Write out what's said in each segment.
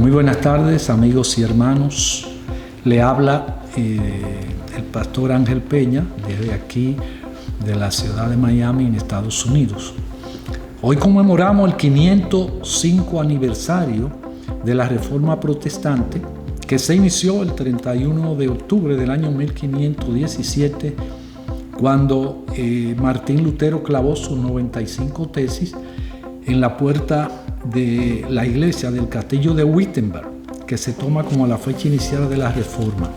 Muy buenas tardes, amigos y hermanos. Le habla el pastor Ángel Peña desde aquí de la ciudad de Miami, en Estados Unidos. Hoy conmemoramos el 505 aniversario de la Reforma Protestante, que se inició el 31 de octubre del año 1517, cuando Martín Lutero clavó sus 95 tesis en la puerta de la iglesia del castillo de Wittenberg, que se toma como la fecha inicial de la Reforma.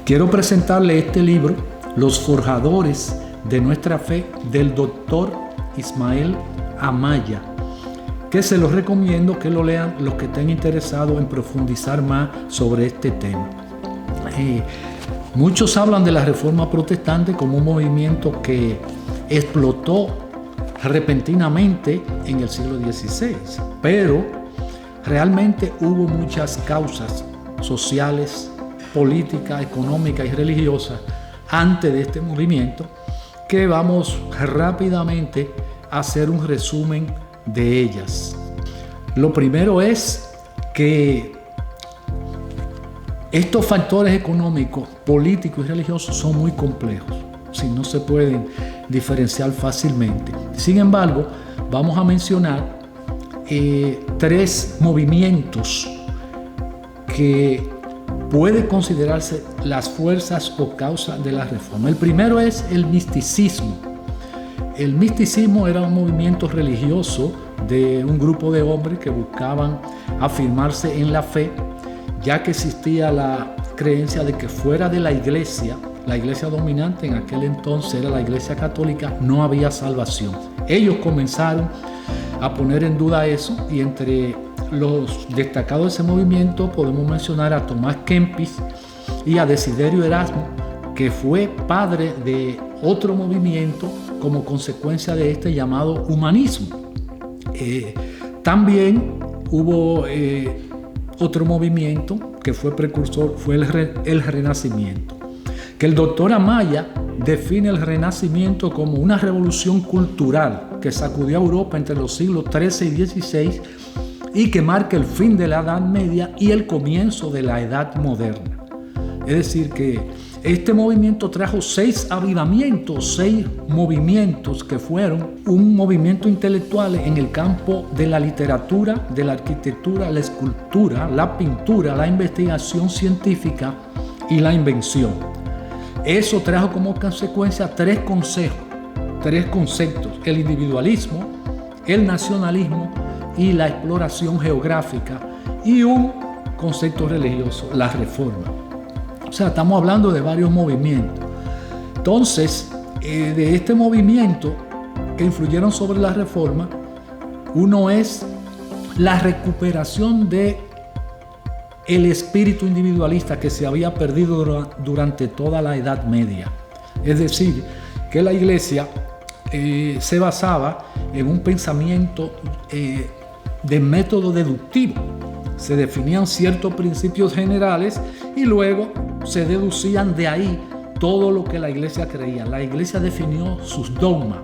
Quiero presentarle este libro, Los forjadores de nuestra fe, del doctor Ismael Amaya, que se los recomiendo que lo lean los que estén interesados en profundizar más sobre este tema. Muchos hablan de la Reforma Protestante como un movimiento que explotó repentinamente en el siglo XVI, pero realmente hubo muchas causas sociales, políticas, económicas y religiosas antes de este movimiento, que vamos rápidamente a hacer un resumen de ellas. Lo primero es que estos factores económicos, políticos y religiosos son muy complejos, si no se pueden diferenciar fácilmente. Sin embargo, vamos a mencionar tres movimientos que pueden considerarse las fuerzas o causas de la Reforma. El primero es el misticismo. El misticismo era un movimiento religioso de un grupo de hombres que buscaban afirmarse en la fe, ya que existía la creencia de que fuera de la iglesia dominante en aquel entonces era la iglesia católica, no había salvación. Ellos comenzaron a poner en duda eso, y entre los destacados de ese movimiento podemos mencionar a Tomás Kempis y a Desiderio Erasmo, que fue padre de otro movimiento como consecuencia de este llamado humanismo. También hubo otro movimiento que fue precursor, fue el Renacimiento, que el doctor Amaya define el Renacimiento como una revolución cultural que sacudió a Europa entre los siglos XIII y XVI y que marca el fin de la Edad Media y el comienzo de la Edad Moderna. Es decir, que este movimiento trajo 6 avivamientos, 6 movimientos que fueron un movimiento intelectual en el campo de la literatura, de la arquitectura, la escultura, la pintura, la investigación científica y la invención. Eso trajo como consecuencia 3 conceptos: el individualismo, el nacionalismo y la exploración geográfica, y un concepto religioso, la reforma. O sea, estamos hablando de varios movimientos. Entonces, de este movimiento que influyeron sobre la reforma, uno es la recuperación de el espíritu individualista que se había perdido durante toda la Edad Media. Es decir, que la iglesia se basaba en un pensamiento de método deductivo. Se definían ciertos principios generales y luego se deducían de ahí todo lo que la iglesia creía. La iglesia definió sus dogmas,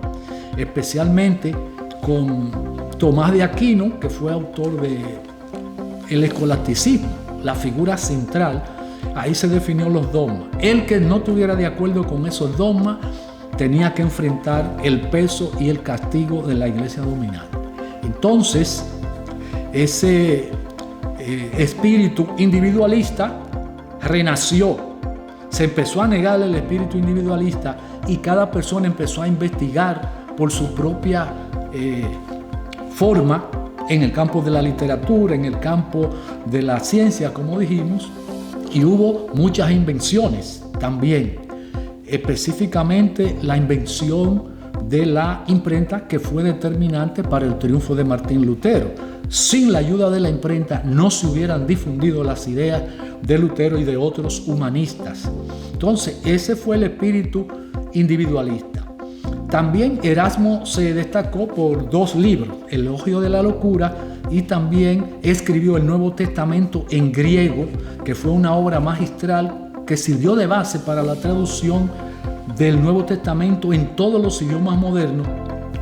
especialmente con Tomás de Aquino, que fue autor del escolasticismo, la figura central. Ahí se definió los dogmas. El que no estuviera de acuerdo con esos dogmas tenía que enfrentar el peso y el castigo de la iglesia dominante. Entonces, ese espíritu individualista renació. Se empezó a negar el espíritu individualista y cada persona empezó a investigar por su propia forma en el campo de la literatura, en el campo de la ciencia, como dijimos, y hubo muchas invenciones también, específicamente la invención de la imprenta, que fue determinante para el triunfo de Martín Lutero. Sin la ayuda de la imprenta no se hubieran difundido las ideas de Lutero y de otros humanistas. Entonces, ese fue el espíritu individualista. También Erasmo se destacó por 2 libros, El elogio de la locura, y también escribió el Nuevo Testamento en griego, que fue una obra magistral que sirvió de base para la traducción del Nuevo Testamento en todos los idiomas modernos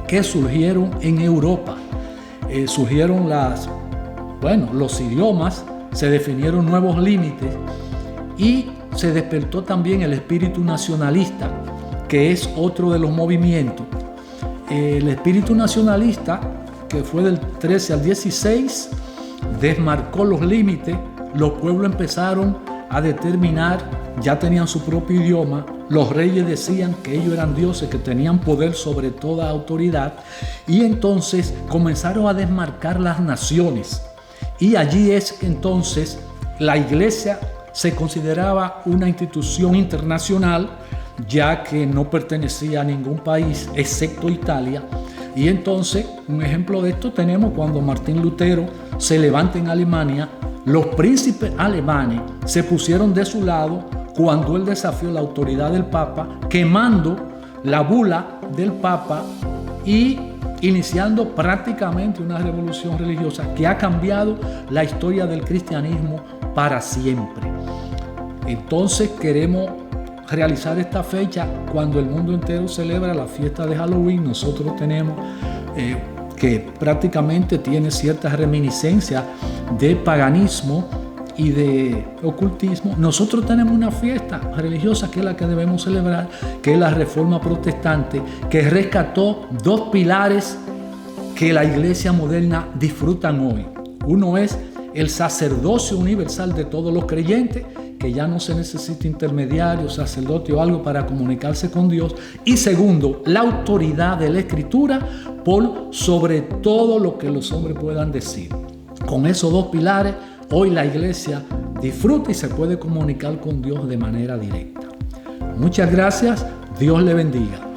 que surgieron en Europa. Surgieron los idiomas se definieron nuevos límites y se despertó también el espíritu nacionalista, que es otro de los movimientos. El espíritu nacionalista, que fue del 13 al 16, desmarcó los límites, los pueblos empezaron a determinar, ya tenían su propio idioma, los reyes decían que ellos eran dioses, que tenían poder sobre toda autoridad, y entonces comenzaron a desmarcar las naciones. Y allí es que entonces la iglesia se consideraba una institución internacional, ya que no pertenecía a ningún país excepto Italia. Y entonces un ejemplo de esto tenemos cuando Martín Lutero se levanta en Alemania. Los príncipes alemanes se pusieron de su lado cuando él desafió la autoridad del Papa, quemando la bula del Papa y iniciando prácticamente una revolución religiosa que ha cambiado la historia del cristianismo para siempre. Entonces queremos realizar esta fecha cuando el mundo entero celebra la fiesta de Halloween. Nosotros tenemos que prácticamente tiene ciertas reminiscencias de paganismo y de ocultismo. Nosotros tenemos una fiesta religiosa que es la que debemos celebrar, que es la Reforma Protestante, que rescató dos pilares que la iglesia moderna disfrutan hoy. Uno es el sacerdocio universal de todos los creyentes, que ya no se necesita intermediario, sacerdote o algo para comunicarse con Dios. Y segundo, la autoridad de la Escritura por sobre todo lo que los hombres puedan decir. Con esos dos pilares, hoy la iglesia disfruta y se puede comunicar con Dios de manera directa. Muchas gracias. Dios le bendiga.